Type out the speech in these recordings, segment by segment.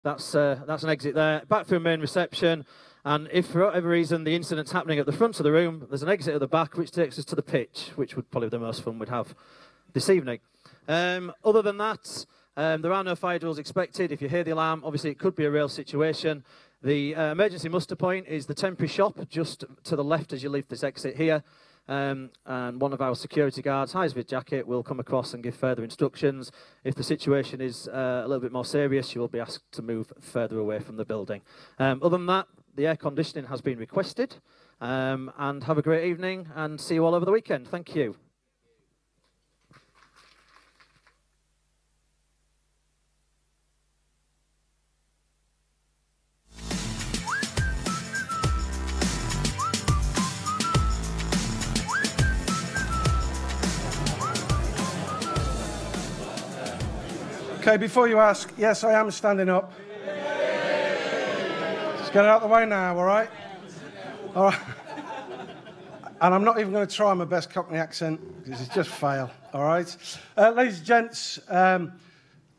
That's an exit there. Back through main reception. And if for whatever reason the incident's happening at the front of the room, there's an exit at the back which takes us to the pitch, which would probably be the most fun we'd have this evening. Other than that, there are no fire drills expected. If you hear the alarm, obviously it could be a real situation. The emergency muster point is the temporary shop just to the left as you leave this exit here. And one of our security guards, high-vis jacket, will come across and give further instructions. If the situation is a little bit more serious, you will be asked to move further away from the building. Other than that, the air conditioning has been requested. And have a great evening and see you all over the weekend. Thank you. Okay, before you ask, yes, I am standing up. Just get it out of the way now, all right? All right. And I'm not even going to try my best Cockney accent, because it's just fail, all right? Ladies and gents,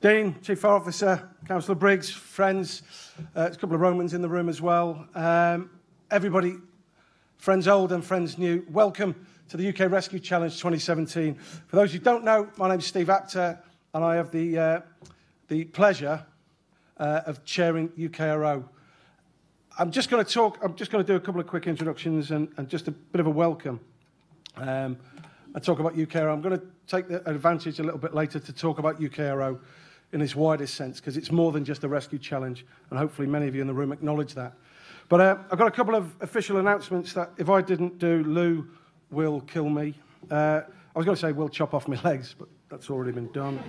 Dean, Chief Fire Officer, Councillor Briggs, friends, there's a couple of Romans in the room as well. Everybody, friends old and friends new, welcome to the UK Rescue Challenge 2017. For those who don't know, my name's Steve Apter, and I have the pleasure of chairing UKRO. I'm just going to do a couple of quick introductions and just a bit of a welcome. And talk about UKRO. I'm going to take the advantage a little bit later to talk about UKRO in its widest sense, because it's more than just a rescue challenge, and hopefully many of you in the room acknowledge that. But I've got a couple of official announcements that if I didn't do, Lou will kill me. I was going to say, will chop off my legs, but that's already been done.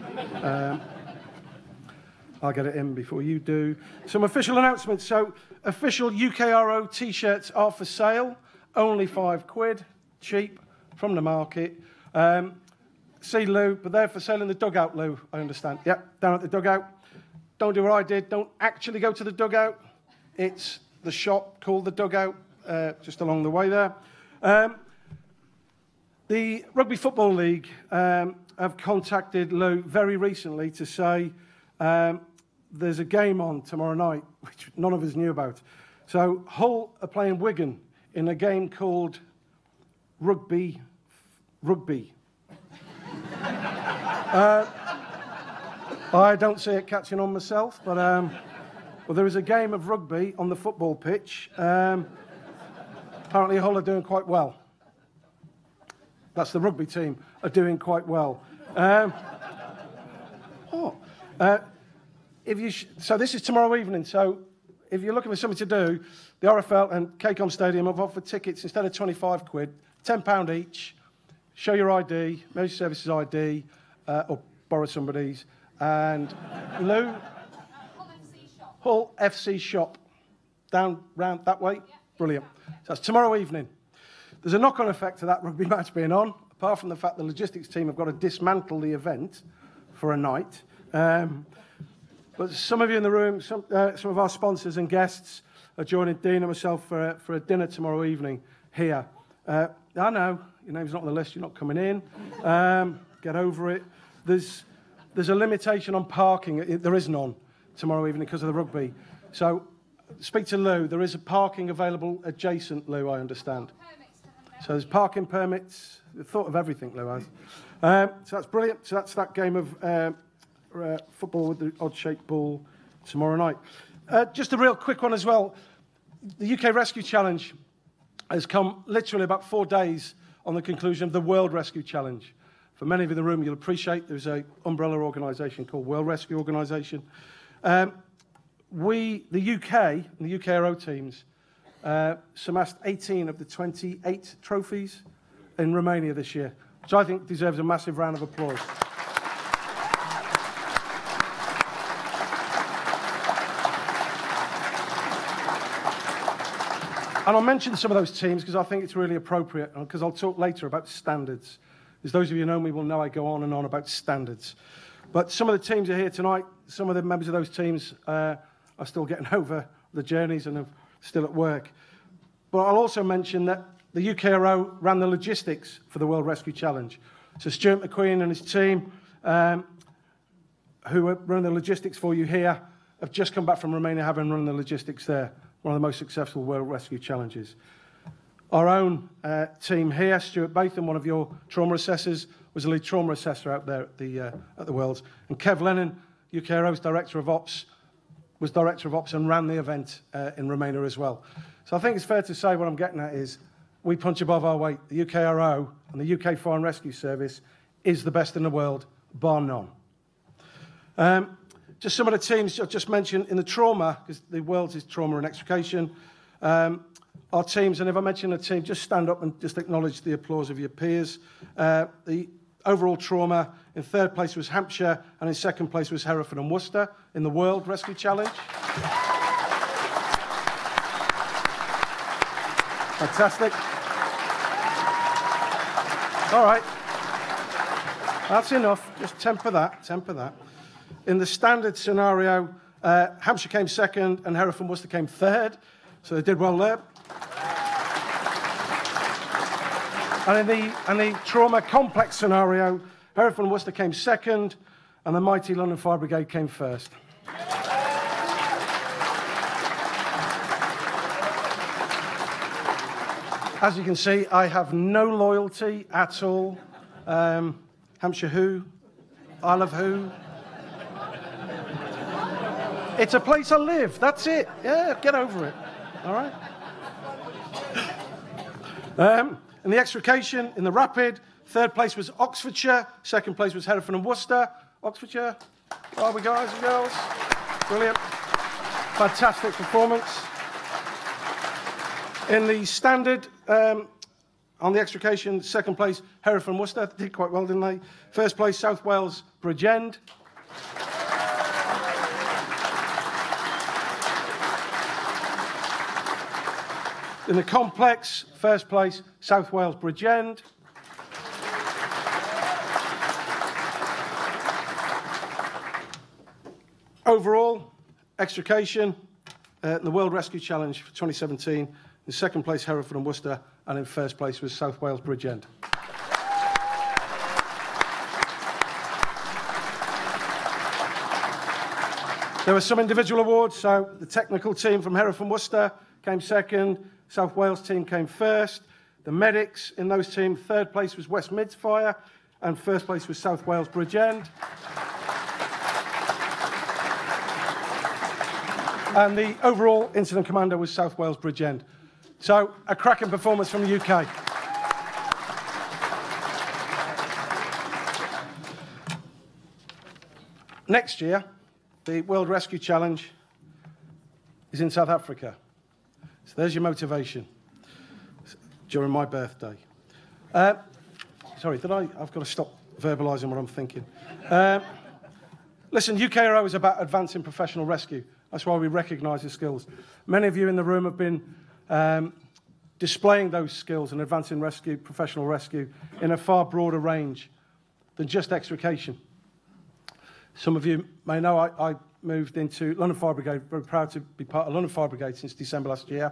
I'll get it in before you do. Some official announcements. So, official UKRO T-shirts are for sale. Only £5, cheap, from the market. See Lou, but they're for sale in the dugout, Lou, I understand. Yep, down at the dugout. Don't do what I did. Don't actually go to the dugout. It's the shop called the dugout, just along the way there. The Rugby Football League have contacted Lou very recently to say there's a game on tomorrow night, which none of us knew about. So Hull are playing Wigan in a game called Rugby. I don't see it catching on myself, but well, there is a game of rugby on the football pitch. Apparently Hull are doing quite well. That's the rugby team are doing quite well. So this is tomorrow evening. So if you're looking for something to do, the RFL and KCOM Stadium have offered tickets instead of £25, £10 each. Show your ID, Emergency Services ID, or borrow somebody's. And Lou, Hull FC shop, down round that way. Yeah. Brilliant. So that's tomorrow evening. There's a knock-on effect to that rugby match being on, apart from the fact the logistics team have got to dismantle the event for a night. But some of you in the room, some of our sponsors and guests are joining Dean and myself for a dinner tomorrow evening here. I know, your name's not on the list, you're not coming in. Get over it. There's a limitation on parking. There is none tomorrow evening because of the rugby. So speak to Lou. There is a parking available adjacent, Lou, I understand. So there's parking permits. The thought of everything, Lou has. So that's brilliant. So that's that game of football with the odd-shaped ball tomorrow night. Just a real quick one as well. The UK Rescue Challenge has come literally about 4 days on the conclusion of the World Rescue Challenge. For many of you in the room, you'll appreciate there's an umbrella organisation called World Rescue Organisation. The UK and the UKRO teams surpassed 18 of the 28 trophies in Romania this year, which I think deserves a massive round of applause. And I'll mention some of those teams because I think it's really appropriate, because I'll talk later about standards. As those of you who know me will know, I go on and on about standards. But some of the teams are here tonight. Some of the members of those teams are still getting over the journeys and are still at work. But I'll also mention that the UKRO ran the logistics for the World Rescue Challenge. So Stuart McQueen and his team, who are running the logistics for you here, have just come back from Romania, having run the logistics there, one of the most successful World Rescue Challenges. Our own team here, Stuart Batham, one of your trauma assessors, was the lead trauma assessor out there at the Worlds. And Kev Lennon, UK Aero's Director of Ops, was Director of Ops and ran the event in Romania as well. So I think it's fair to say what I'm getting at is we punch above our weight. The UK Aero and the UK Fire and Rescue Service is the best in the world, bar none. Just some of the teams I've just mentioned in the trauma, because the Worlds is trauma and extrication. Our teams, and if I mention a team, just stand up and just acknowledge the applause of your peers. The overall trauma, in third place was Hampshire, and in second place was Hereford and Worcester in the World Rescue Challenge. Fantastic. All right. That's enough. Just temper that, temper that. In the standard scenario, Hampshire came second and Hereford and Worcester came third, so they did well there. And in the trauma complex scenario, Hereford and Worcester came second, and the mighty London Fire Brigade came first. As you can see, I have no loyalty at all. Hampshire who? Isle of who? It's a place I live, that's it. Yeah, get over it, all right? In the extrication, in the rapid, third place was Oxfordshire, second place was Hereford and Worcester. Oxfordshire, where are we guys and girls? Brilliant. Fantastic performance. In the standard, on the extrication, second place, Hereford and Worcester. They did quite well, didn't they? First place, South Wales, Bridgend. In the complex, first place, South Wales, Bridgend. Overall, extrication, the World Rescue Challenge for 2017. In second place, Hereford and Worcester, and in first place was South Wales, Bridgend. There were some individual awards, so the technical team from Hereford and Worcester came second, South Wales team came first. The medics in those teams, third place was West Mids Fire, and first place was South Wales Bridgend. And the overall incident commander was South Wales Bridgend. So, a cracking performance from the UK. Next year, the World Rescue Challenge is in South Africa. So there's your motivation during my birthday. Sorry, I've got to stop verbalising what I'm thinking. Listen, UK Aero is about advancing professional rescue. That's why we recognise the skills. Many of you in the room have been displaying those skills and advancing rescue, professional rescue, in a far broader range than just extrication. Some of you may know I moved into London Fire Brigade, very proud to be part of London Fire Brigade since December last year.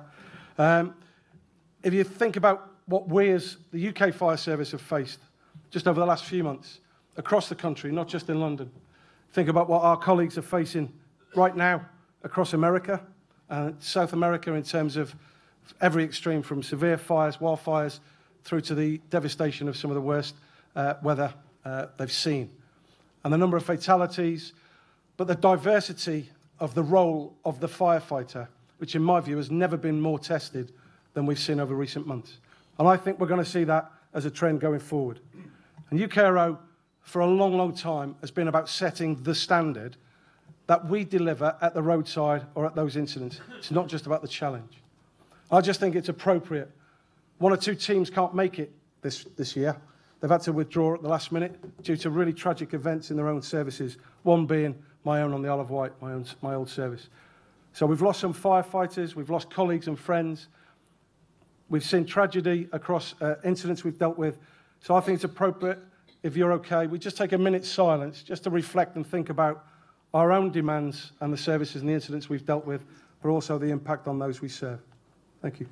If you think about what we as the UK Fire Service have faced just over the last few months across the country, not just in London, think about what our colleagues are facing right now across America and South America in terms of every extreme, from severe fires, wildfires, through to the devastation of some of the worst weather they've seen. And the number of fatalities, but the diversity of the role of the firefighter, which in my view has never been more tested than we've seen over recent months. And I think we're going to see that as a trend going forward. And UK Aero, for a long, long time, has been about setting the standard that we deliver at the roadside or at those incidents. It's not just about the challenge. I just think it's appropriate. One or two teams can't make it this year. They've had to withdraw at the last minute due to really tragic events in their own services, one being my own on the Isle of Wight, my old service. So we've lost some firefighters, we've lost colleagues and friends. We've seen tragedy across incidents we've dealt with. So I think it's appropriate, if you're okay, we just take a minute's silence just to reflect and think about our own demands and the services and the incidents we've dealt with, but also the impact on those we serve. Thank you.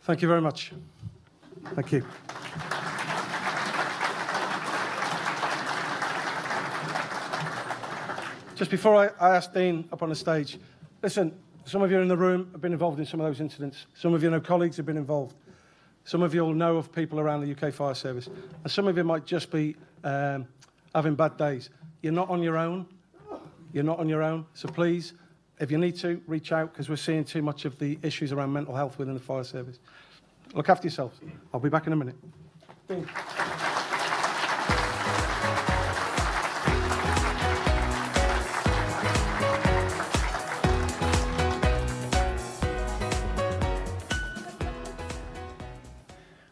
Thank you very much. Thank you. Just before I ask Dean up on the stage, listen, some of you in the room have been involved in some of those incidents. Some of you know colleagues have been involved. Some of you will know of people around the UK Fire Service. And some of you might just be having bad days. You're not on your own. You're not on your own. So please, if you need to, reach out, because we're seeing too much of the issues around mental health within the fire service. Look after yourselves. I'll be back in a minute. Dean.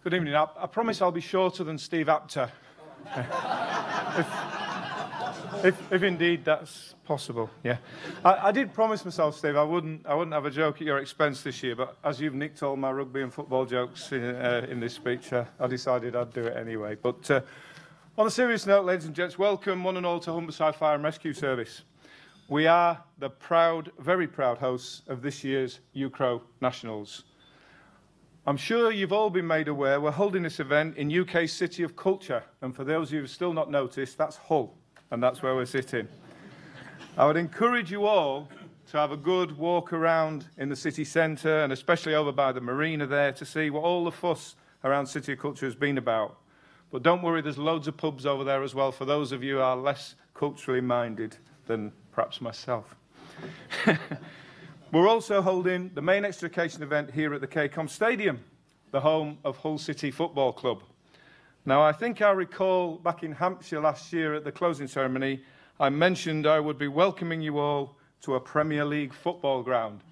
Good evening. I promise I'll be shorter than Steve Apter, if indeed that's possible. Yeah, I did promise myself, Steve, I wouldn't have a joke at your expense this year. But as you've nicked all my rugby and football jokes in this speech, I decided I'd do it anyway. But on a serious note, ladies and gents, welcome one and all to Humberside Fire and Rescue Service. We are the proud, very proud hosts of this year's UCRO Nationals. I'm sure you've all been made aware we're holding this event in UK's City of Culture, and for those of you who've still not noticed, that's Hull, and that's where we're sitting. I would encourage you all to have a good walk around in the city centre, and especially over by the marina there, to see what all the fuss around City of Culture has been about. But don't worry, there's loads of pubs over there as well for those of you who are less culturally minded than perhaps myself. We're also holding the main extrication event here at the KCOM Stadium, the home of Hull City Football Club. Now, I think I recall back in Hampshire last year at the closing ceremony, I mentioned I would be welcoming you all to a Premier League football ground.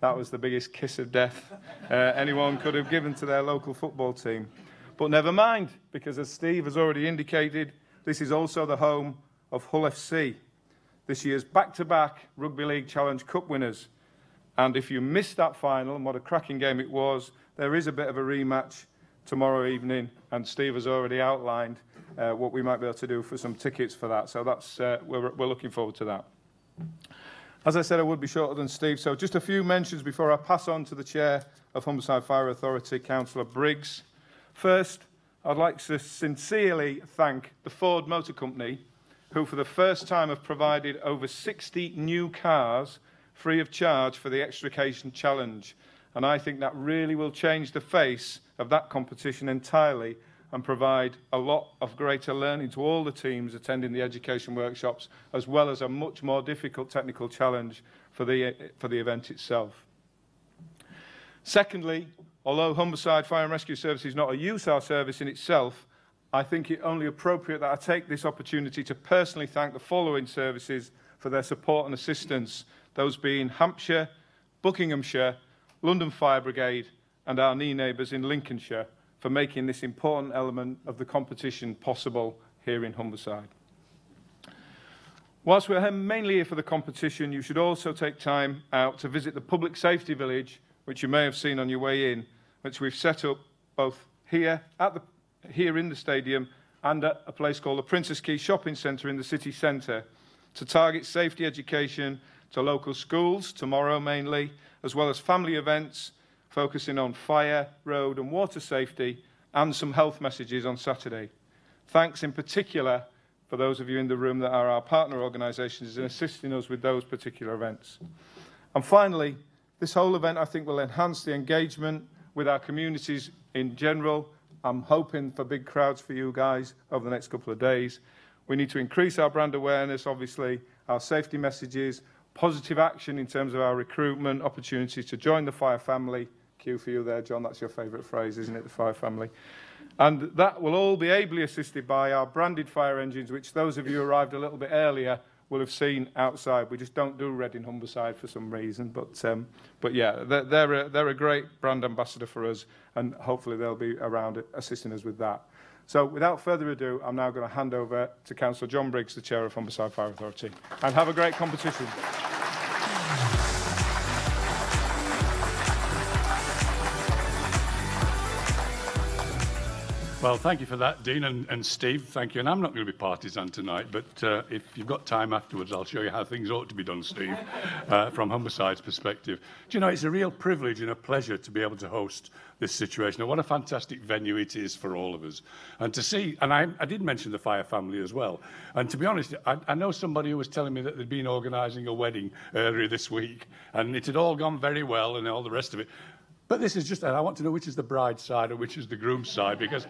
That was the biggest kiss of death anyone could have given to their local football team. But never mind, because as Steve has already indicated, this is also the home of Hull FC, this year's back-to-back Rugby League Challenge Cup winners. And if you missed that final, and what a cracking game it was, there is a bit of a rematch tomorrow evening, and Steve has already outlined what we might be able to do for some tickets for that. So that's we're looking forward to that. As I said, I would be shorter than Steve, so just a few mentions before I pass on to the Chair of Humberside Fire Authority, Councillor Briggs. First, I'd like to sincerely thank the Ford Motor Company, who for the first time have provided over 60 new cars free of charge for the Extrication Challenge. And I think that really will change the face of that competition entirely and provide a lot of greater learning to all the teams attending the education workshops, as well as a much more difficult technical challenge for the event itself. Secondly, although Humberside Fire and Rescue Service is not a USAR service in itself, I think it only appropriate that I take this opportunity to personally thank the following services for their support and assistance, those being Hampshire, Buckinghamshire, London Fire Brigade and our near neighbours in Lincolnshire for making this important element of the competition possible here in Humberside. Whilst we're mainly here for the competition, you should also take time out to visit the Public Safety Village, which you may have seen on your way in, which we've set up both here in the stadium and at a place called the Princess Quay Shopping Centre in the city centre to target safety education to local schools, tomorrow mainly, as well as family events focusing on fire, road and water safety, and some health messages on Saturday. Thanks in particular for those of you in the room that are our partner organisations in assisting us with those particular events. And finally, this whole event I think will enhance the engagement with our communities in general. I'm hoping for big crowds for you guys over the next couple of days. We need to increase our brand awareness, obviously, our safety messages, positive action in terms of our recruitment, opportunities to join the fire family. Cue for you there, John, that's your favourite phrase, isn't it, the fire family? And that will all be ably assisted by our branded fire engines, which those of you who arrived a little bit earlier will have seen outside. We just don't do red in Humberside for some reason, but yeah, they're a great brand ambassador for us, and hopefully they'll be around assisting us with that. So without further ado, I'm now going to hand over to Councillor John Briggs, the Chair of Humberside Fire Authority, and have a great competition. Well, thank you for that, Dean, and Steve, thank you. And I'm not going to be partisan tonight, but if you've got time afterwards, I'll show you how things ought to be done, Steve, from Humberside's perspective. Do you know, it's a real privilege and a pleasure to be able to host this situation. And what a fantastic venue it is for all of us. And to see, and I did mention the Fire family as well. And to be honest, I know somebody who was telling me that they'd been organising a wedding earlier this week, and it had all gone very well and all the rest of it. But this is just, I want to know which is the bride's side and which is the groom's side, because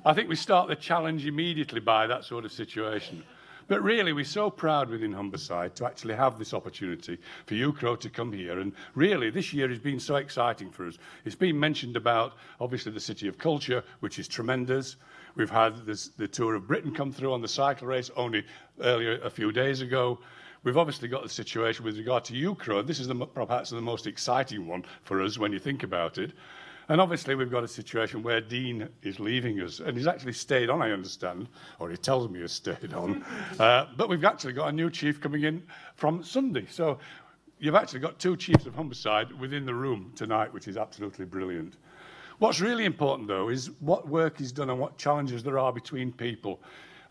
I think we start the challenge immediately by that sort of situation. But really, we're so proud within Humberside to actually have this opportunity for UKRO to come here. And really, this year has been so exciting for us. It's been mentioned about, obviously, the City of Culture, which is tremendous. We've had the Tour of Britain come through on the cycle race only earlier, a few days ago. We've obviously got the situation with regard to UKRO. This is perhaps the most exciting one for us when you think about it. And obviously we've got a situation where Dean is leaving us, and he's actually stayed on, I understand, or he tells me he's stayed on. But we've actually got a new chief coming in from Sunday. So you've actually got two chiefs of Humberside within the room tonight, which is absolutely brilliant. What's really important, though, is what work is done and what challenges there are between people.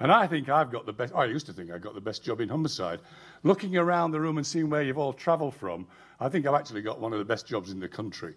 And I think I've got the best, I used to think I got the best job in Humberside. Looking around the room and seeing where you've all travelled from, I think I've actually got one of the best jobs in the country.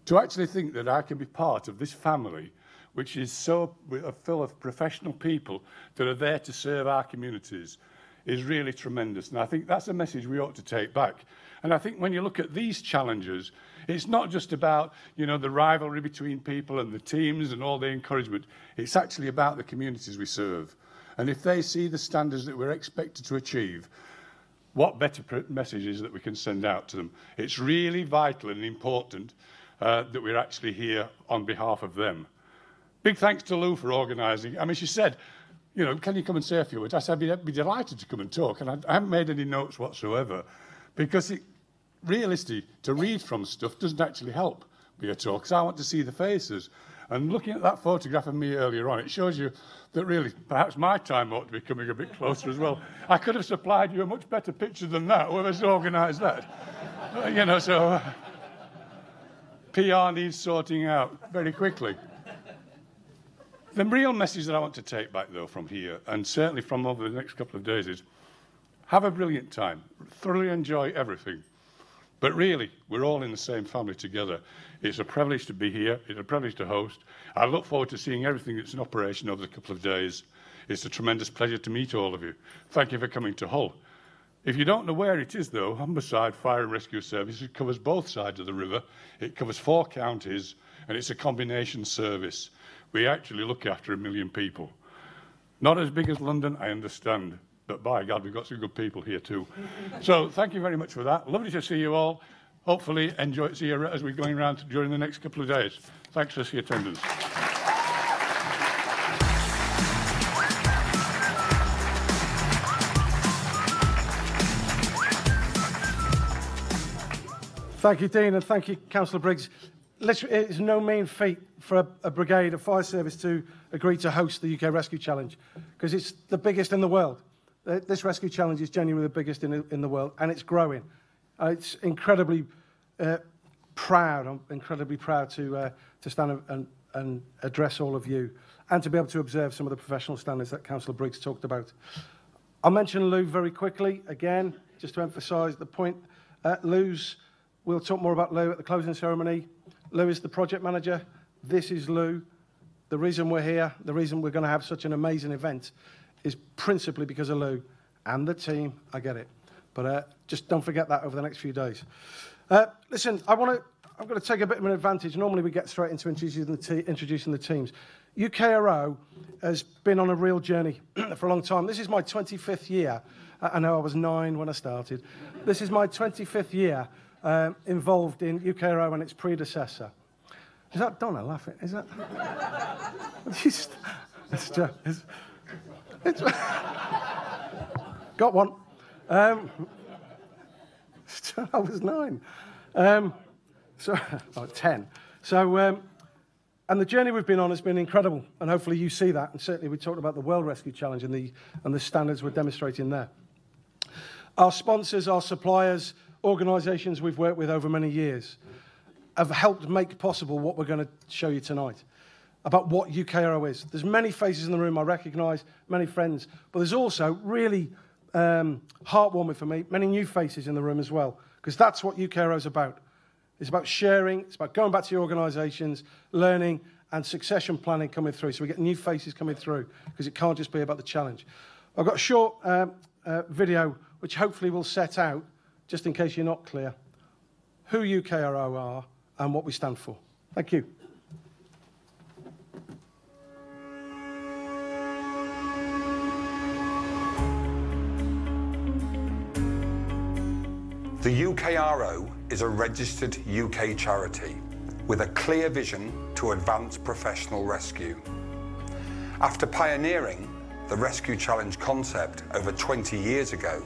To actually think that I can be part of this family, which is so full of professional people that are there to serve our communities, is really tremendous. And I think that's a message we ought to take back. And I think when you look at these challenges, it's not just about, you know, the rivalry between people and the teams and all the encouragement. It's actually about the communities we serve. And if they see the standards that we're expected to achieve, what better message is that we can send out to them? It's really vital and important that we're actually here on behalf of them. Big thanks to Lou for organising. I mean, she said, you know, can you come and say a few words? I said, I'd be delighted to come and talk. And I haven't made any notes whatsoever, because realistically, to read from stuff doesn't actually help me at all, because I want to see the faces. And looking at that photograph of me earlier on, it shows you that really perhaps my time ought to be coming a bit closer as well. I could have supplied you a much better picture than that, whoever's organised that. You know, so PR needs sorting out very quickly. The real message that I want to take back, though, from here, and certainly from over the next couple of days, is have a brilliant time, thoroughly enjoy everything. But really, we're all in the same family together. It's a privilege to be here. It's a privilege to host. I look forward to seeing everything that's in operation over the couple of days. It's a tremendous pleasure to meet all of you. Thank you for coming to Hull. If you don't know where it is, though, Humberside Fire and Rescue Service, it covers both sides of the river. It covers 4 counties, and it's a combination service. We actually look after 1 million people. Not as big as London, I understand. But by God, we've got some good people here too. So thank you very much for that. Lovely to see you all. Hopefully enjoy see you as we're going around during the next couple of days. Thanks for your attendance. Thank you, Dean, and thank you, Councillor Briggs. Literally, it's no mean feat for a brigade, a fire service, to agree to host the UK Rescue Challenge, because it's the biggest in the world. This rescue challenge is genuinely the biggest in the world, and it's growing. It's incredibly proud. I'm incredibly proud to stand and address all of you, and to be able to observe some of the professional standards that Councillor Briggs talked about. I'll mention Lou very quickly, again, just to emphasise the point. We'll talk more about Lou at the closing ceremony. Lou is the project manager. This is Lou. The reason we're here, the reason we're going to have such an amazing event, is principally because of Lou and the team. I get it. But just don't forget that over the next few days. Listen, I'm going to take a bit of an advantage. Normally we get straight into introducing the teams. UKRO has been on a real journey for a long time. This is my 25th year. I know I was 9 when I started. This is my 25th year involved in UKRO and its predecessor. Is that Donna laughing? Is that? Got one. I was 9. 10. So, and the journey we've been on has been incredible, and hopefully you see that. And certainly we talked about the World Rescue Challenge and the standards we're demonstrating there. Our sponsors, our suppliers, organisations we've worked with over many years have helped make possible what we're going to show you tonight. about what UKRO is. There's many faces in the room I recognise, many friends, but there's also really heartwarming for me, many new faces in the room as well, because that's what UKRO is about. It's about sharing, it's about going back to your organisations, learning, and succession planning coming through. So we get new faces coming through, because it can't just be about the challenge. I've got a short video, which hopefully will set out, just in case you're not clear, who UKRO are and what we stand for. Thank you. The UKRO is a registered UK charity with a clear vision to advance professional rescue. After pioneering the Rescue Challenge concept over 20 years ago,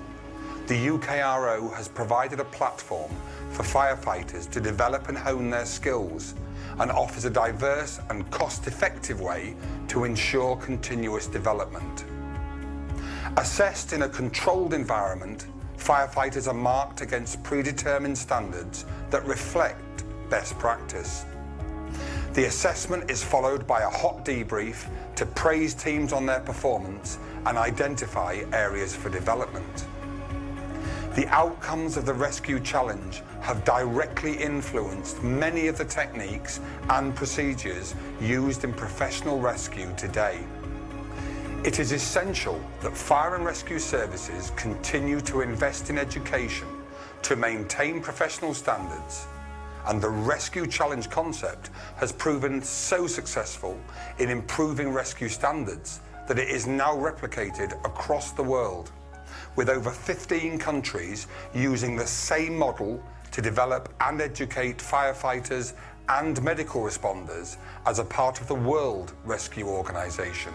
the UKRO has provided a platform for firefighters to develop and hone their skills and offers a diverse and cost-effective way to ensure continuous development. Assessed in a controlled environment, firefighters are marked against predetermined standards that reflect best practice. The assessment is followed by a hot debrief to praise teams on their performance and identify areas for development. The outcomes of the Rescue Challenge have directly influenced many of the techniques and procedures used in professional rescue today. It is essential that fire and rescue services continue to invest in education to maintain professional standards, and the Rescue Challenge concept has proven so successful in improving rescue standards that it is now replicated across the world, with over 15 countries using the same model to develop and educate firefighters and medical responders as a part of the World Rescue Organization.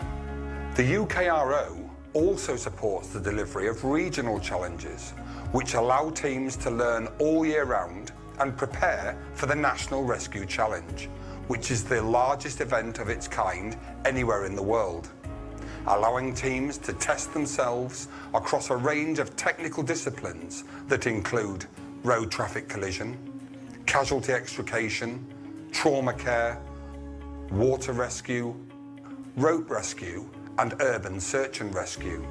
The UKRO also supports the delivery of regional challenges, which allow teams to learn all year round and prepare for the National Rescue Challenge, which is the largest event of its kind anywhere in the world, allowing teams to test themselves across a range of technical disciplines that include road traffic collision, casualty extrication, trauma care, water rescue, rope rescue, and urban search and rescue.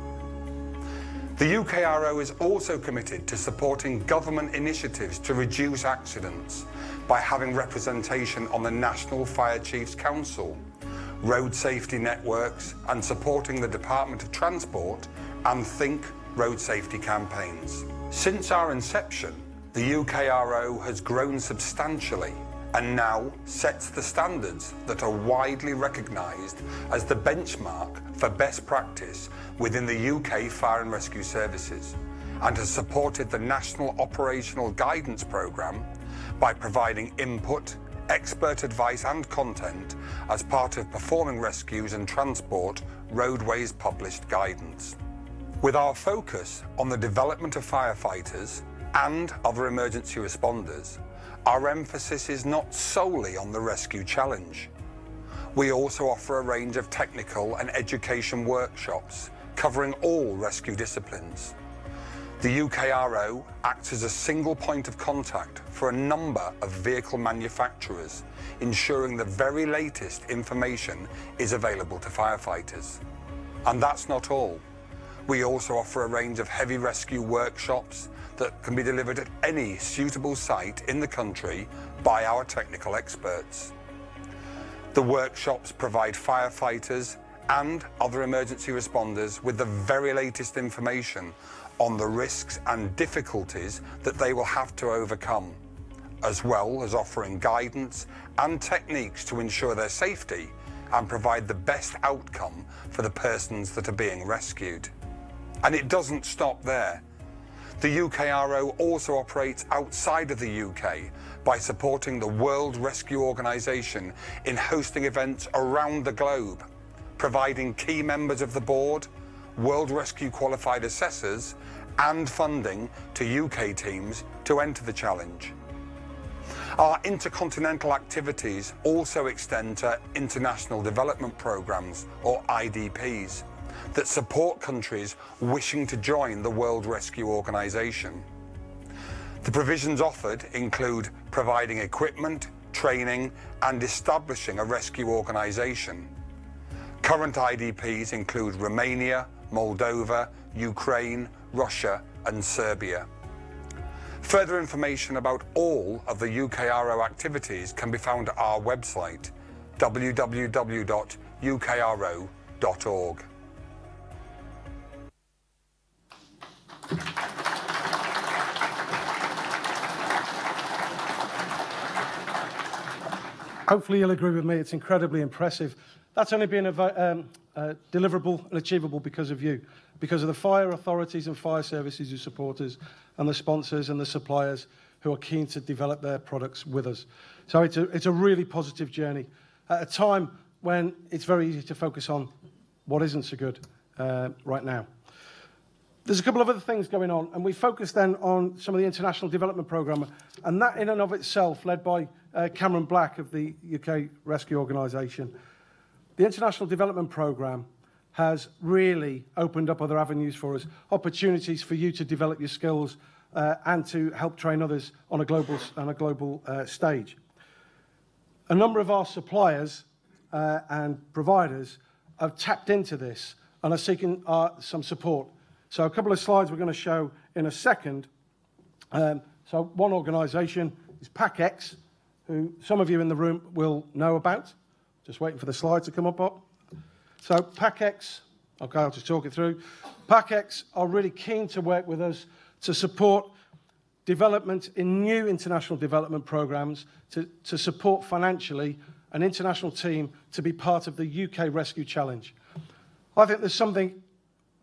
The UKRO is also committed to supporting government initiatives to reduce accidents by having representation on the National Fire Chiefs Council, road safety networks, and supporting the Department of Transport and Think road safety campaigns. Since our inception, the UKRO has grown substantially and now sets the standards that are widely recognised as the benchmark for best practice within the UK Fire and Rescue Services, and has supported the National Operational Guidance Programme by providing input, expert advice and content as part of Performing Rescues and Transport Roadways published guidance. With our focus on the development of firefighters and other emergency responders, our emphasis is not solely on the Rescue Challenge. We also offer a range of technical and education workshops covering all rescue disciplines. The UKRO acts as a single point of contact for a number of vehicle manufacturers, ensuring the very latest information is available to firefighters. And that's not all. We also offer a range of heavy rescue workshops that can be delivered at any suitable site in the country by our technical experts. The workshops provide firefighters and other emergency responders with the very latest information on the risks and difficulties that they will have to overcome, as well as offering guidance and techniques to ensure their safety and provide the best outcome for the persons that are being rescued. And it doesn't stop there. The UKRO also operates outside of the UK by supporting the World Rescue Organization in hosting events around the globe, providing key members of the board, World Rescue qualified assessors, and funding to UK teams to enter the challenge. Our intercontinental activities also extend to international development programs, or IDPs, that support countries wishing to join the World Rescue Organization. The provisions offered include providing equipment, training and establishing a rescue organisation. Current IDPs include Romania, Moldova, Ukraine, Russia and Serbia. Further information about all of the UKRO activities can be found at our website, www.ukro.org. Hopefully you'll agree with me, it's incredibly impressive. That's only been deliverable and achievable because of you, because of the fire authorities and fire services who support us, and the sponsors and the suppliers who are keen to develop their products with us. So it's a really positive journey at a time when it's very easy to focus on what isn't so good right now. There's a couple of other things going on, and we focus then on some of the International Development Programme, and that in and of itself, led by Cameron Black of the UK Rescue Organisation. The International Development Programme has really opened up other avenues for us, opportunities for you to develop your skills and to help train others on a global stage. A number of our suppliers and providers have tapped into this and are seeking some support. So a couple of slides we're going to show in a second. So one organisation is PACX, who some of you in the room will know about. Just waiting for the slide to come up. So PACX, okay, I'll just talk it through. PACX are really keen to work with us to support development in new international development programmes, to support financially an international team to be part of the UK Rescue Challenge. I think there's something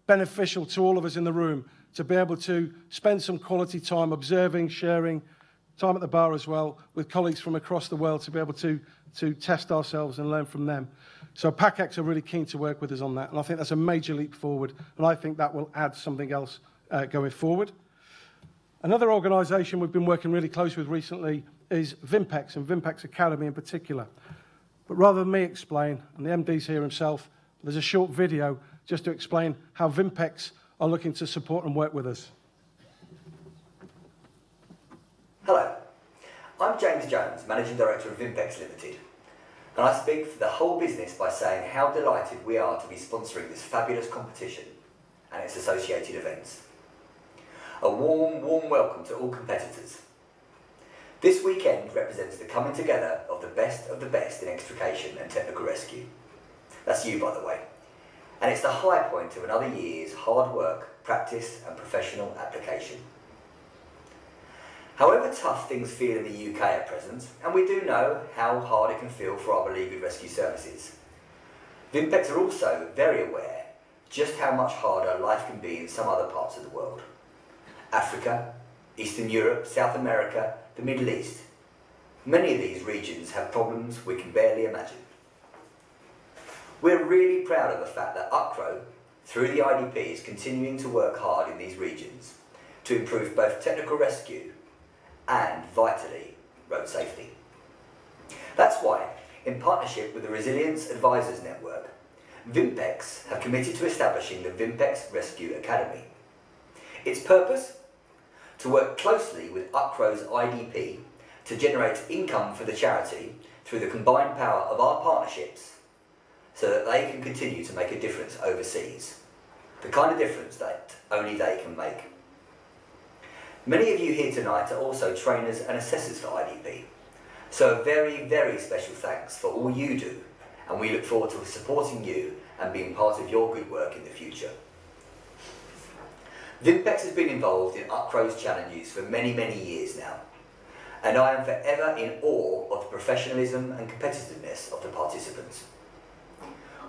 beneficial to all of us in the room to be able to spend some quality time observing, sharing, time at the bar as well, with colleagues from across the world to be able to test ourselves and learn from them. So PACX are really keen to work with us on that, and I think that's a major leap forward, and I think that will add something else going forward. Another organisation we've been working really close with recently is Vimpex, and Vimpex Academy in particular. But rather than me explain, and the MD's here himself, there's a short video just to explain how Vimpex are looking to support and work with us. Hello, I'm James Jones, Managing Director of Vimpex Limited, and I speak for the whole business by saying how delighted we are to be sponsoring this fabulous competition and its associated events. A warm, warm welcome to all competitors. This weekend represents the coming together of the best in extrication and technical rescue. That's you, by the way. And it's the high point of another year's hard work, practice and professional application. However tough things feel in the UK at present, and we do know how hard it can feel for our beleaguered rescue services, Vimpex are also very aware just how much harder life can be in some other parts of the world. Africa, Eastern Europe, South America, the Middle East. Many of these regions have problems we can barely imagine. We're really proud of the fact that UKRO, through the IDP, is continuing to work hard in these regions to improve both technical rescue and, vitally, road safety. That's why, in partnership with the Resilience Advisors Network, Vimpex have committed to establishing the Vimpex Rescue Academy. Its purpose? To work closely with UKRO's IDP to generate income for the charity through the combined power of our partnerships so that they can continue to make a difference overseas. The kind of difference that only they can make. Many of you here tonight are also trainers and assessors for IDP, so a very, very special thanks for all you do, and we look forward to supporting you and being part of your good work in the future. Vimpex has been involved in UKRO's challenges for many, many years now, and I am forever in awe of the professionalism and competitiveness of the participants.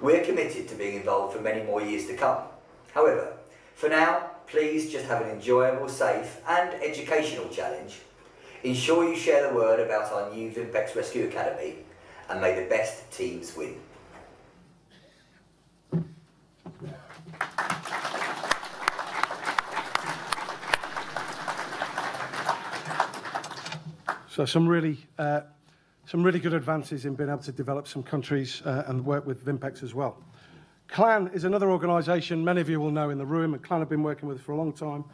We're committed to being involved for many more years to come. However, for now, please just have an enjoyable, safe and educational challenge. Ensure you share the word about our new Vimpex Rescue Academy, and may the best teams win. So some really good advances in being able to develop some countries and work with Vimpex as well. CLAN is another organisation many of you will know in the room, and CLAN have been working with for a long time.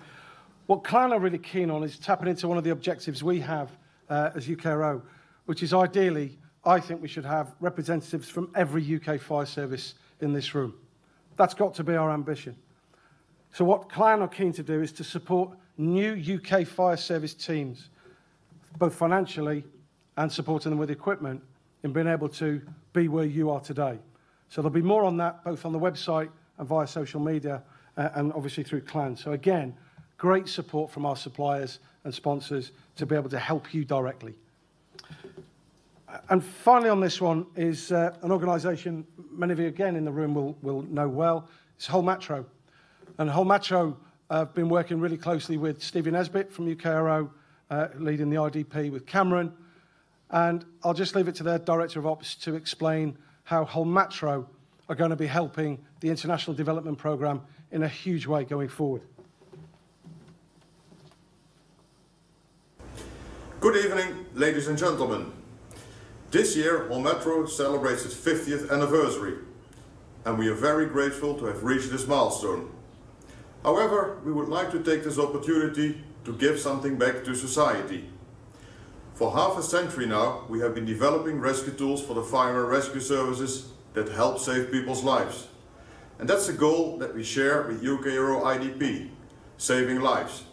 What CLAN are really keen on is tapping into one of the objectives we have as UKRO, which is ideally, I think we should have representatives from every UK fire service in this room. That's got to be our ambition. So what Clan are keen to do is to support new UK fire service teams, both financially and supporting them with equipment in being able to be where you are today. So there'll be more on that, both on the website and via social media, and obviously through Clan. So again, great support from our suppliers and sponsors to be able to help you directly. And finally on this one is an organisation many of you again in the room will know well. It's Hull Metro. And Hull Metro have been working really closely with Stevie Nesbitt from UKRO, leading the IDP with Cameron. And I'll just leave it to their Director of Ops to explain how Hull Metro are going to be helping the International Development Programme in a huge way going forward. Good evening, ladies and gentlemen. This year, Hull Metro celebrates its 50th anniversary, and we are very grateful to have reached this milestone. However, we would like to take this opportunity to give something back to society. For half a century now, we have been developing rescue tools for the fire and rescue services that help save people's lives. And that's a goal that we share with UKRO IDP, saving lives.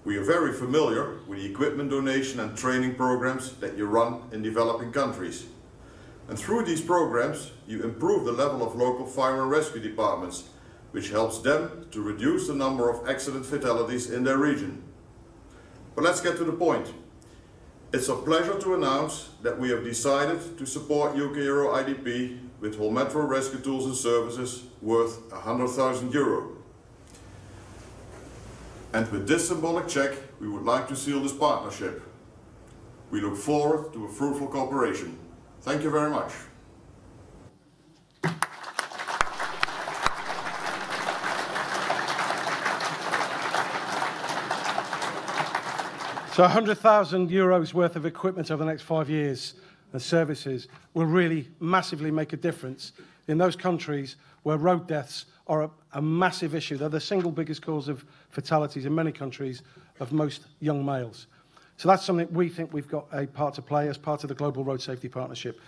We are very familiar with the equipment donation and training programs that you run in developing countries. And through these programs, you improve the level of local fire and rescue departments, which helps them to reduce the number of accident fatalities in their region. But let's get to the point. It's a pleasure to announce that we have decided to support UKRO IDP with Hull Metro rescue tools and services worth €100,000. And with this symbolic check, we would like to seal this partnership. We look forward to a fruitful cooperation. Thank you very much. So €100,000 worth of equipment over the next 5 years and services will really massively make a difference in those countries where road deaths are a massive issue. They're the single biggest cause of fatalities in many countries of most young males. So that's something we think we've got a part to play as part of the Global Road Safety Partnership.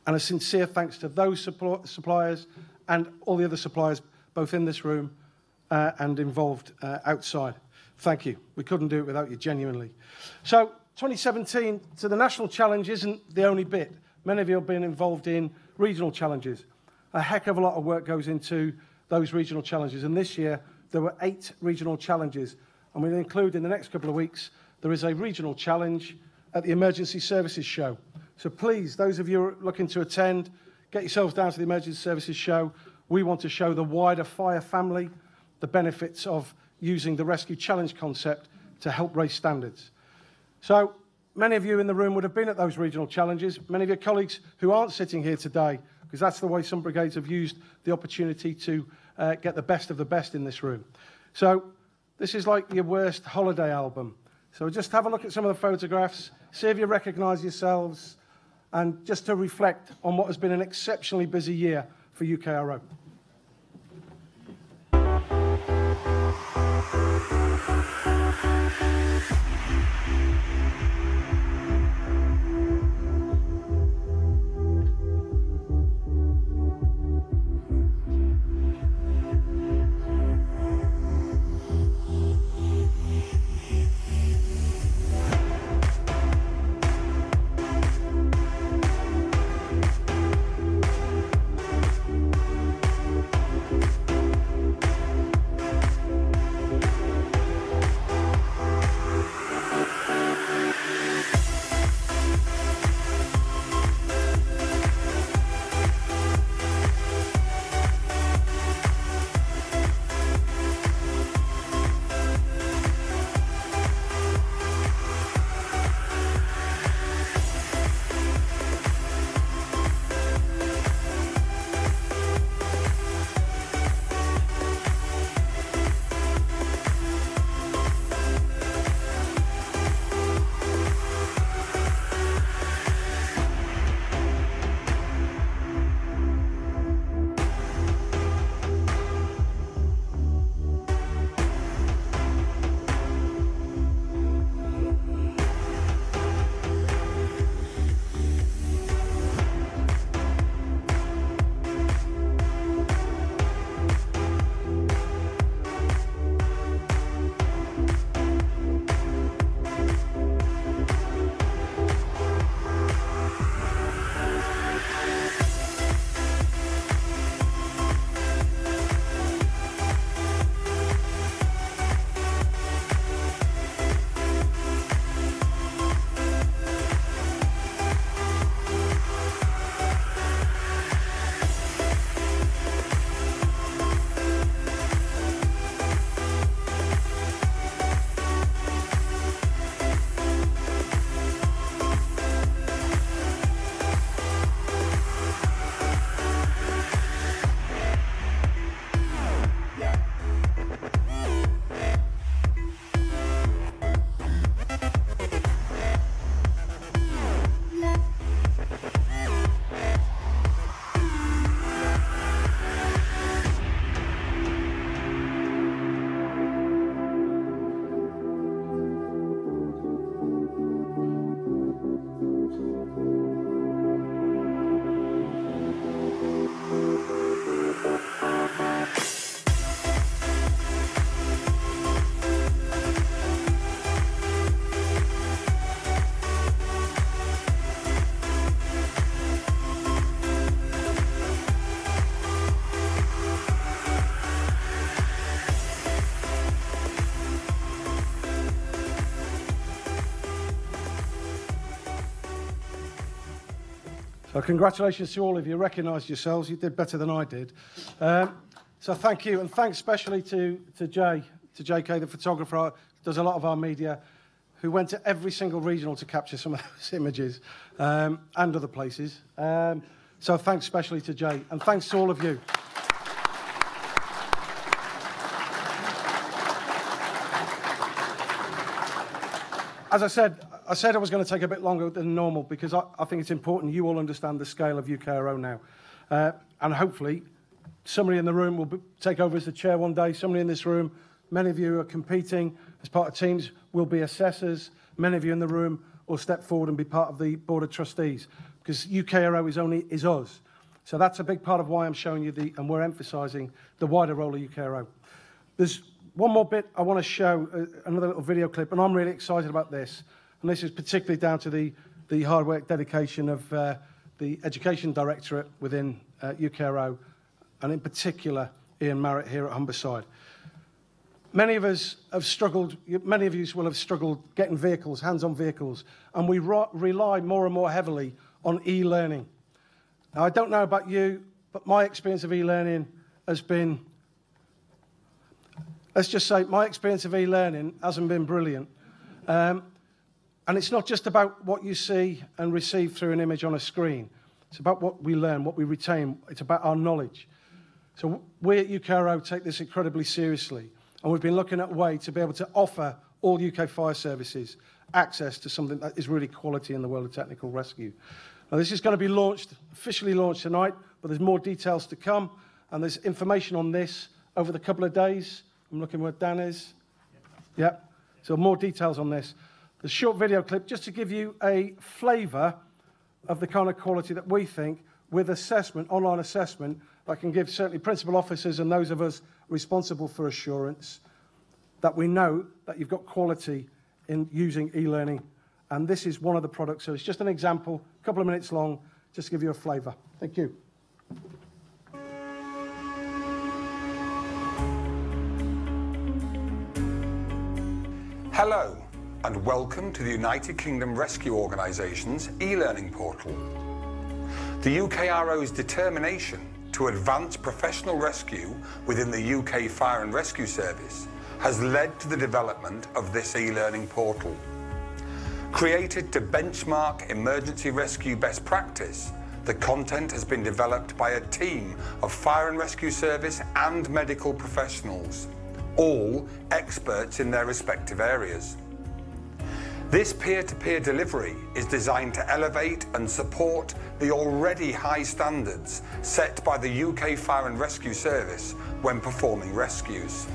And a sincere thanks to those suppliers and all the other suppliers, both in this room and involved outside. Thank you. We couldn't do it without you, genuinely. So 2017, so the national challenge isn't the only bit. Many of you have been involved in regional challenges. A heck of a lot of work goes into those regional challenges. And this year, there were 8 regional challenges. And we'll include in the next couple of weeks, there is a regional challenge at the Emergency Services Show. So please, those of you looking to attend, get yourselves down to the Emergency Services Show. We want to show the wider fire family the benefits of using the Rescue Challenge concept to help raise standards. So many of you in the room would have been at those regional challenges. Many of your colleagues who aren't sitting here today, because that's the way some brigades have used the opportunity to get the best of the best in this room. So this is like your worst holiday album. So just have a look at some of the photographs, see if you recognise yourselves, and just to reflect on what has been an exceptionally busy year for UKRO. So congratulations to all of you. Recognised yourselves. You did better than I did. So thank you, and thanks especially to JK, the photographer, does a lot of our media, who went to every single regional to capture some of those images, and other places. So thanks especially to Jay, and thanks to all of you. As I said I was going to take a bit longer than normal because I think it's important you all understand the scale of UKRO now. And hopefully, somebody in the room will take over as the chair one day. Somebody in this room, many of you are competing as part of teams, will be assessors. Many of you in the room will step forward and be part of the Board of Trustees because UKRO is us. So that's a big part of why I'm showing you and we're emphasising the wider role of UKRO. There's one more bit I want to show, another little video clip, and I'm really excited about this. And this is particularly down to the hard work, dedication of the Education Directorate within UKRO, and in particular, Ian Marriott here at Humberside. Many of us have struggled, many of you will have struggled getting vehicles, hands-on vehicles, and we rely more and more heavily on e-learning. Now, I don't know about you, but my experience of e-learning has been, let's just say, my experience of e-learning hasn't been brilliant. And it's not just about what you see and receive through an image on a screen. It's about what we learn, what we retain. It's about our knowledge. So we at UKRO take this incredibly seriously. And we've been looking at a way to be able to offer all UK fire services access to something that is really quality in the world of technical rescue. Now, this is going to be launched, officially launched tonight, but there's more details to come. And there's information on this over the couple of days. I'm looking where Dan is. Yeah. So more details on this. The short video clip, just to give you a flavour of the kind of quality that we think, with assessment, online assessment, that can give certainly principal officers and those of us responsible for assurance, that we know that you've got quality in using e-learning. And this is one of the products. So it's just an example, a couple of minutes long, just to give you a flavour. Thank you. Hello, and welcome to the United Kingdom Rescue Organisation's e-learning portal. The UKRO's determination to advance professional rescue within the UK Fire and Rescue Service has led to the development of this e-learning portal. Created to benchmark emergency rescue best practice, the content has been developed by a team of fire and rescue service and medical professionals, all experts in their respective areas. This peer-to-peer delivery is designed to elevate and support the already high standards set by the UK Fire and Rescue Service when performing rescues.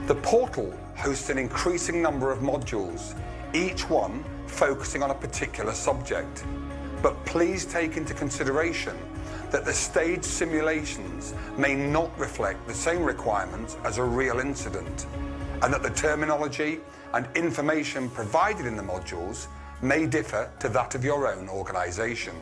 The portal hosts an increasing number of modules, each one focusing on a particular subject. But please take into consideration that the staged simulations may not reflect the same requirements as a real incident, and that the terminology and information provided in the modules may differ to that of your own organisation.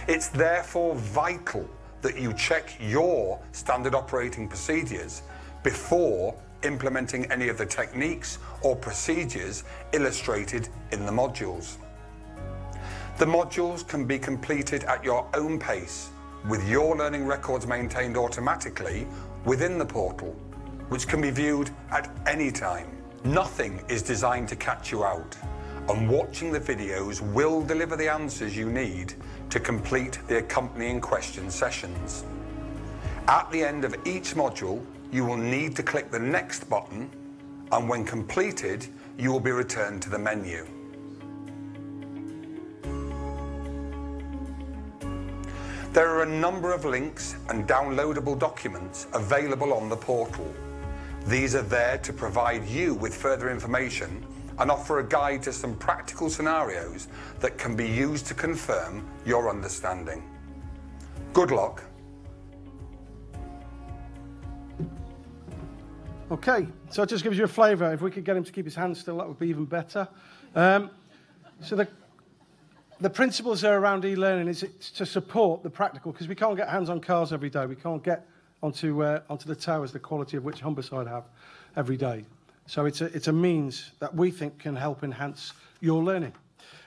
It's therefore vital that you check your standard operating procedures before implementing any of the techniques or procedures illustrated in the modules. The modules can be completed at your own pace, with your learning records maintained automatically within the portal, which can be viewed at any time. Nothing is designed to catch you out, and watching the videos will deliver the answers you need to complete the accompanying question sessions. At the end of each module, you will need to click the next button, and when completed, you will be returned to the menu. There are a number of links and downloadable documents available on the portal. These are there to provide you with further information and offer a guide to some practical scenarios that can be used to confirm your understanding. Good luck. Okay, so it just gives you a flavour. If we could get him to keep his hands still, that would be even better. So the principles there around e-learning is to support the practical, because we can't get hands on cars every day. We can't get onto the towers, the quality of which Humberside have every day. So it's a means that we think can help enhance your learning.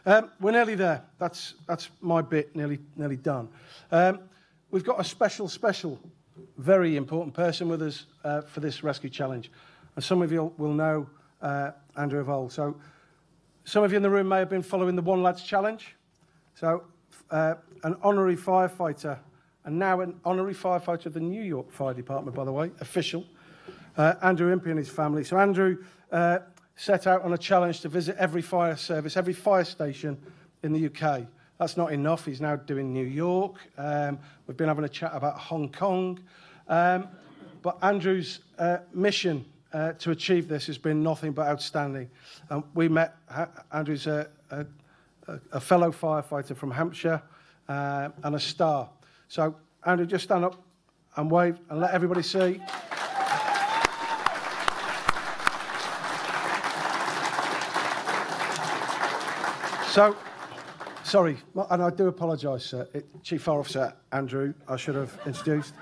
We're nearly there. That's my bit, nearly done. We've got a special, very important person with us for this rescue challenge. And some of you will know Andrew of old. So some of you in the room may have been following the One Lads Challenge. So an honorary firefighter, and now an honorary firefighter of the New York Fire Department, by the way, official, Andrew Impey and his family. So Andrew set out on a challenge to visit every fire service, every fire station in the UK. That's not enough. He's now doing New York. We've been having a chat about Hong Kong. But Andrew's mission to achieve this has been nothing but outstanding. We met, Andrew's a fellow firefighter from Hampshire and a star. So, Andrew, just stand up and wave and let everybody see. So, sorry, and I do apologise, sir. Chief Fire Officer Andrew, I should have introduced.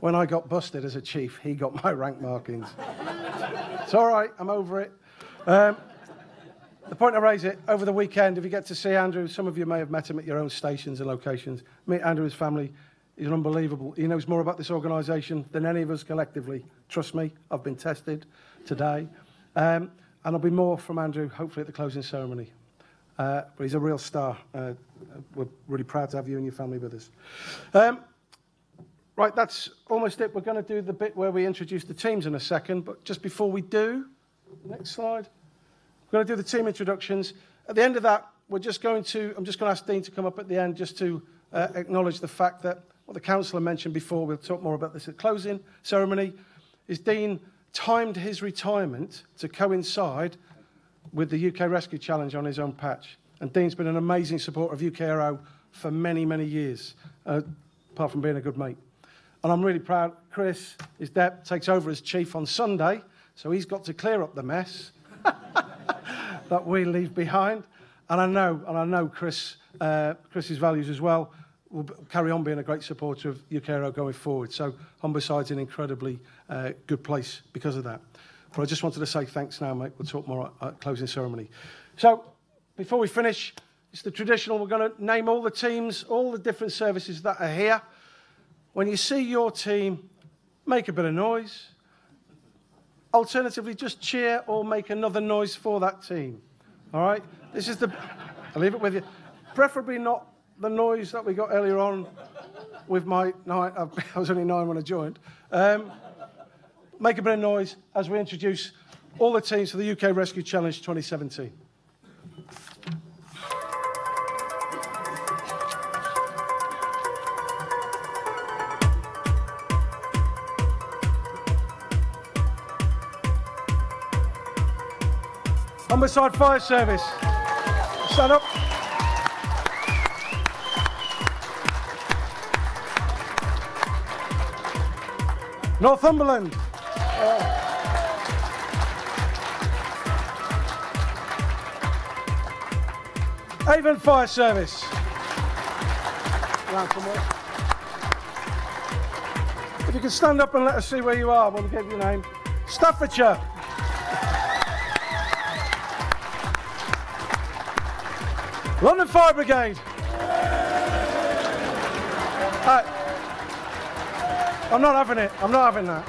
When I got busted as a chief, he got my rank markings. It's all right, I'm over it. The point I raise it, over the weekend, if you get to see Andrew, some of you may have met him at your own stations and locations. Meet Andrew and his family. He's unbelievable. He knows more about this organisation than any of us collectively. Trust me, I've been tested today. And there'll be more from Andrew, hopefully at the closing ceremony. But he's a real star. We're really proud to have you and your family with us. Right, that's almost it. We're going to do the bit where we introduce the teams in a second. But just before we do, next slide. We're going to do the team introductions. At the end of that, I'm just going to ask Dean to come up at the end just to acknowledge the fact that what the councillor mentioned before, we'll talk more about this at closing ceremony, is Dean timed his retirement to coincide with the UK Rescue Challenge on his own patch. And Dean's been an amazing supporter of UKRO for many, many years, apart from being a good mate. And I'm really proud. Chris, his dad, takes over as chief on Sunday, so he's got to clear up the mess that we leave behind. And I know Chris's values as well will carry on being a great supporter of UKRO going forward. So Humberside's an incredibly good place because of that. But I just wanted to say thanks now, mate. We'll talk more at closing ceremony. So before we finish, it's the traditional. We're going to name all the teams, all the different services that are here. When you see your team, make a bit of noise. Alternatively, just cheer or make another noise for that team. All right? This is I'll leave it with you. Preferably not the noise that we got earlier on with my 9. I was only 9 when I joined. Make a bit of noise as we introduce all the teams for the UK Rescue Challenge 2017. Humberside Fire Service. Stand up. Northumberland. Avon Fire Service. If you can stand up and let us see where you are when we give your name. Staffordshire. London Fire Brigade. I'm not having it. I'm not having that.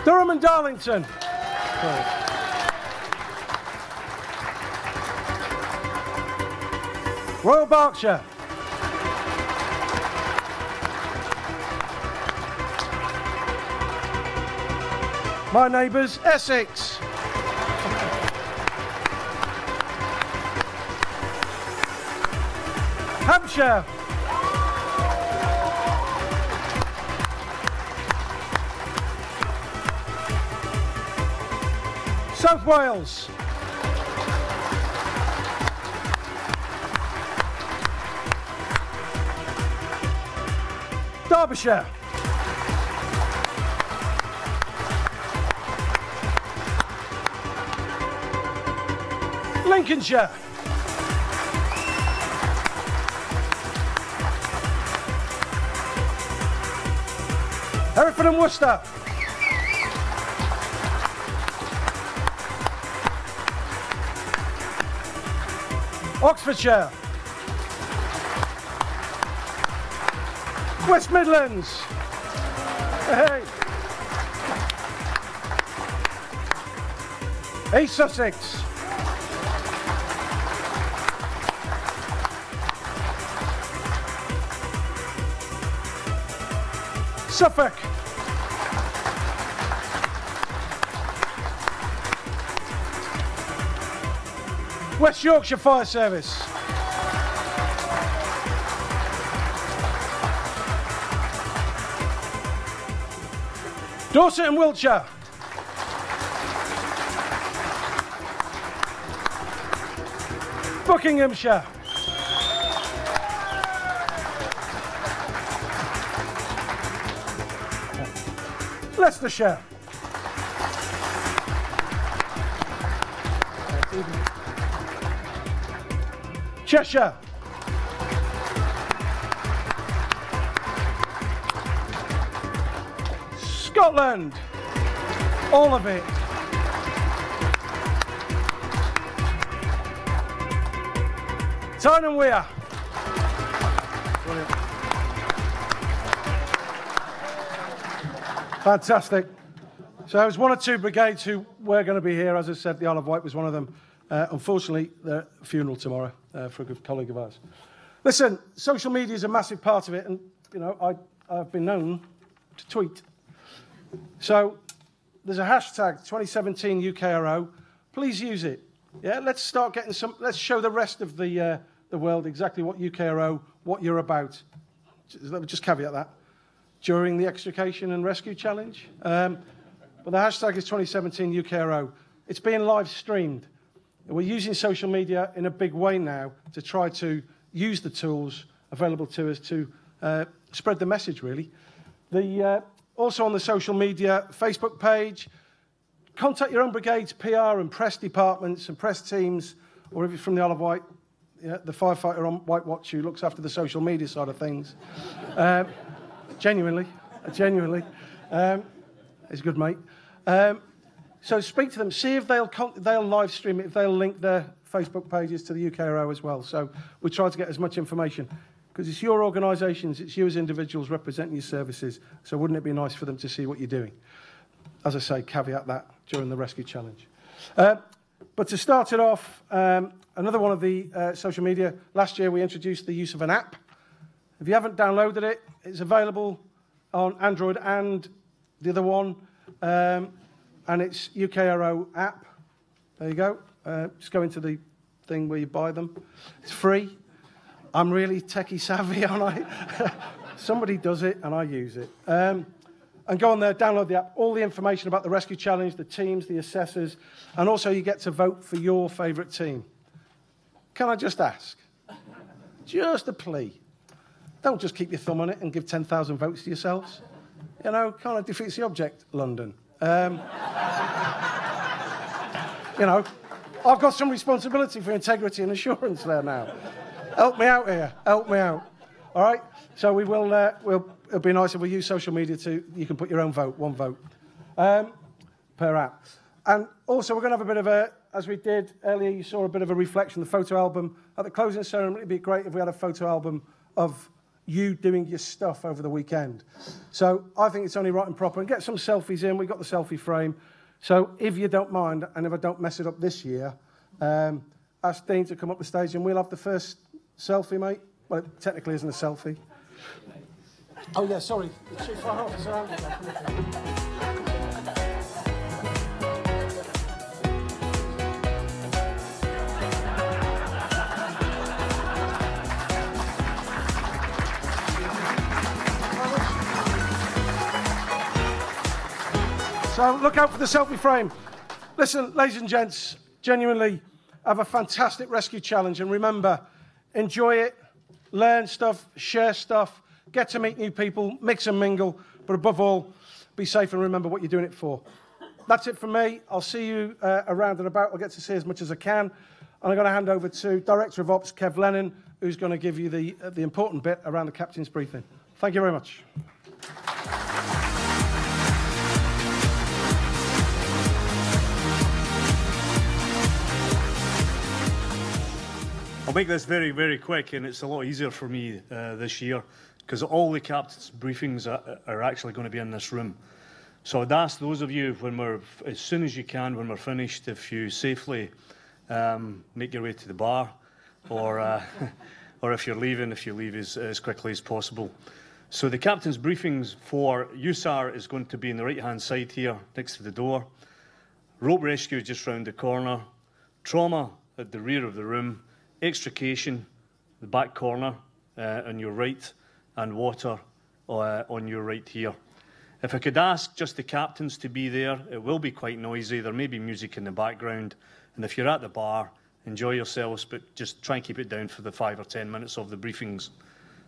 Durham and Darlington. Sorry. Royal Berkshire. My neighbours, Essex. Hampshire. South Wales. Derbyshire. Lincolnshire. Hereford and Worcester. Oxfordshire. West Midlands. Hey. East Sussex. Suffolk. West Yorkshire Fire Service. Dorset and Wiltshire. Buckinghamshire. Leicestershire. Cheshire. Scotland. All of it. Tyne and Wear. Brilliant. Fantastic. So there's one or two brigades who were going to be here. As I said, the Isle of Wight was one of them. Unfortunately, the funeral tomorrow for a good colleague of ours. Listen, social media is a massive part of it, and you know I've been known to tweet. So there's a hashtag 2017 UKRO. Please use it. Yeah, let's start getting some. Let's show the rest of the world exactly what UKRO, what you're about. Let me just caveat that. During the Extrication and Rescue Challenge. But the hashtag is 2017 UKRO. It's being live streamed. We're using social media in a big way now to try to use the tools available to us to spread the message, really. Also on the social media Facebook page, contact your own brigade's PR and press departments and press teams, or if you're from the Isle of Wight, the firefighter on White Watch who looks after the social media side of things. Genuinely. He's a good mate. So speak to them, see if they'll live stream it, if they'll link their Facebook pages to the UKRO as well. So we try to get as much information, because it's your organisations, it's you as individuals representing your services, so wouldn't it be nice for them to see what you're doing? As I say, caveat that during the Rescue Challenge. But to start it off, another one of the social media, last year we introduced the use of an app. If you haven't downloaded it, it's available on Android and the other one, and it's UKRO app. There you go. Just go into the thing where you buy them. It's free. I'm really techie savvy, aren't I? Somebody does it and I use it. And go on there, download the app. All the information about the Rescue Challenge, the teams, the assessors, and also you get to vote for your favourite team. Can I just ask? Just a plea. Don't just keep your thumb on it and give 10,000 votes to yourselves. You know, kind of defeats the object, London. You know, I've got some responsibility for integrity and assurance there now. Help me out here. Help me out. All right? So we will, it'll be nice if we use social media you can put your own vote, one vote, per app. And also we're going to have a bit of a, as we did earlier, you saw a bit of a reflection, the photo album. At the closing ceremony, it'd be great if we had a photo album of you doing your stuff over the weekend. So I think it's only right and proper. And get some selfies in. We've got the selfie frame. So if you don't mind, and if I don't mess it up this year, ask Dean to come up the stage and we'll have the first selfie, mate. Well, it technically isn't a selfie. Oh, yeah, sorry. It's too far off. So look out for the selfie frame. Listen, ladies and gents, genuinely have a fantastic rescue challenge. And remember, enjoy it, learn stuff, share stuff, get to meet new people, mix and mingle. But above all, be safe and remember what you're doing it for. That's it from me. I'll see you around and about. I'll get to see as much as I can. And I'm going to hand over to Director of Ops, Kev Lennon, who's going to give you the important bit around the captain's briefing. Thank you very much. I'll make this very, very quick, and it's a lot easier for me this year because all the captain's briefings are actually going to be in this room. So I'd ask those of you, as soon as you can, when we're finished, if you safely make your way to the bar, or or if you leave as quickly as possible. So the captain's briefings for USAR is going to be on the right-hand side here, next to the door. Rope rescue just round the corner. Trauma at the rear of the room. Extrication, the back corner on your right, and water on your right here. If I could ask just the captains to be there, it will be quite noisy. There may be music in the background. And if you're at the bar, enjoy yourselves, but just try and keep it down for the 5 or 10 minutes of the briefings.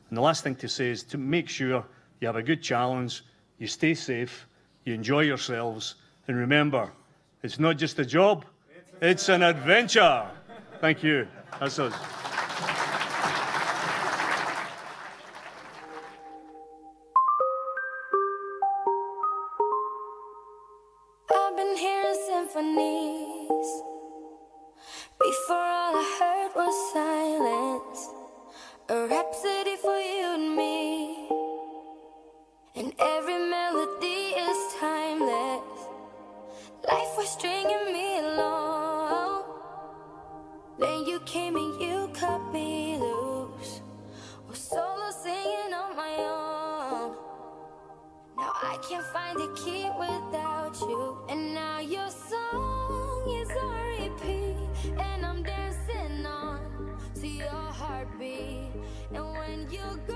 And the last thing to say is to make sure you have a good challenge, you stay safe, you enjoy yourselves, and remember, it's not just a job, it's an adventure. Thank you. That's us. I've been hearing symphonies. Before all I heard was silence. A rhapsody for you and me. And every melody is timeless. Life was stringing me along. Then you came and you cut me loose. Was solo singing on my own. Now I can't find a key without you. And now your song is on repeat. And I'm dancing on to your heartbeat. And when you go